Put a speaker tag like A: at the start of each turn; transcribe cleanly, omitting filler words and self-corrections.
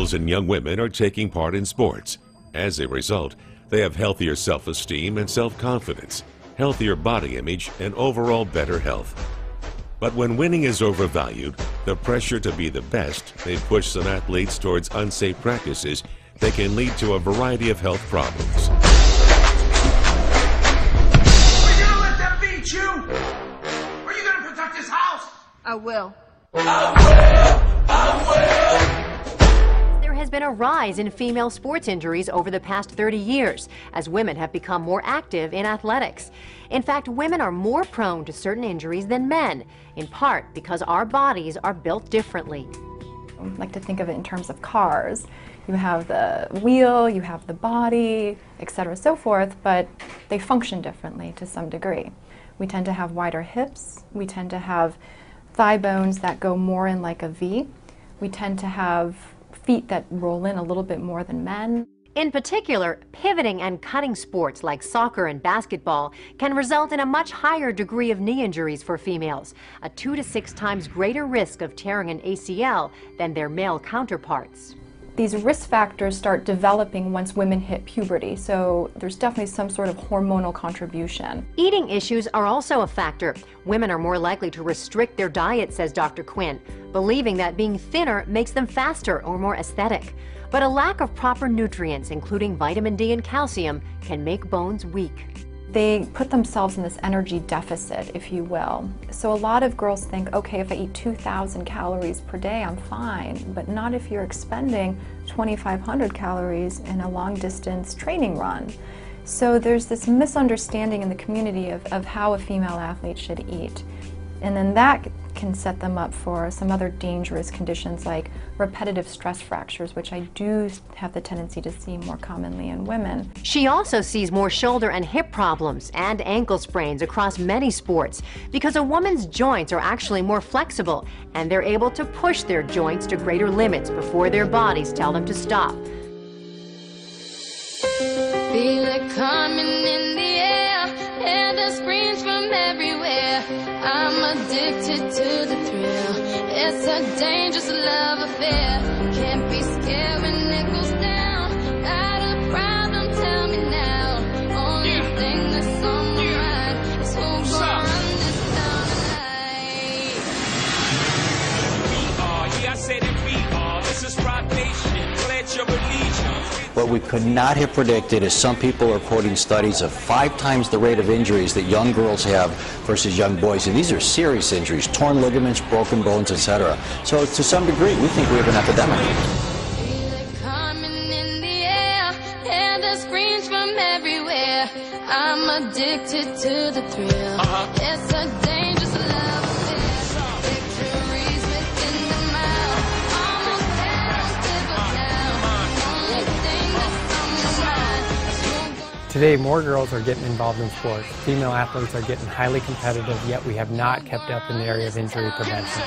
A: girls and young women are taking part in sports. As a result, they have healthier self-esteem and self-confidence, healthier body image, and overall better health. But when winning is overvalued, the pressure to be the best may push some athletes towards unsafe practices that can lead to a variety of health problems.
B: Are you gonna let them beat you? Are you gonna protect this house?
C: I will.
D: There has been a rise in female sports injuries over the past 30 years as women have become more active in athletics. In fact, women are more prone to certain injuries than men, in part because our bodies are built differently.
E: I like to think of it in terms of cars. You have the wheel, you have the body, etc., so forth, but they function differently to some degree. We tend to have wider hips, we tend to have thigh bones that go more in like a V. We tend to have feet that roll in a little bit more than men.
D: In particular, pivoting and cutting sports like soccer and basketball can result in a much higher degree of knee injuries for females, a 2 to 6 times greater risk of tearing an ACL than their male counterparts.
E: These risk factors start developing once women hit puberty, so there's definitely some sort of hormonal contribution.
D: Eating issues are also a factor. Women are more likely to restrict their diet, says Dr. Quinn, believing that being thinner makes them faster or more aesthetic. But a lack of proper nutrients, including vitamin D and calcium, can make bones weak.
E: They put themselves in this energy deficit, if you will. So a lot of girls think, okay, if I eat 2,000 calories per day, I'm fine, but not if you're expending 2,500 calories in a long-distance training run. So there's this misunderstanding in the community of how a female athlete should eat. And then that can set them up for some other dangerous conditions like repetitive stress fractures, which I do have the tendency to see more commonly in women.
D: She also sees more shoulder and hip problems and ankle sprains across many sports because a woman's joints are actually more flexible and they're able to push their joints to greater limits before their bodies tell them to stop.
F: Feel it coming in the air, and the screams from everywhere. I'm addicted to the thrill. It's a dangerous love affair. Can't be scared when it goes down. Got a problem? Tell me now. Only thing that's on my mind is who's gonna run this down tonight.
B: Yeah, I said it, we are. This is Rock Nation. Pledge your allegiance.
G: What we could not have predicted is some people are quoting studies of 5 times the rate of injuries that young girls have versus young boys. And these are serious injuries, torn ligaments, broken bones, etc. So to some degree, we think we have an epidemic.
F: Feel it coming in the air, and the screams from everywhere. I'm addicted to the thrill. It's a dangerous love affair. Victories within the mile. Almost down, pivot down. Only thing that's on my mind is who's gonna.
H: Today, more girls are getting involved in sports. Female athletes are getting highly competitive, yet we have not kept up in the area of injury prevention.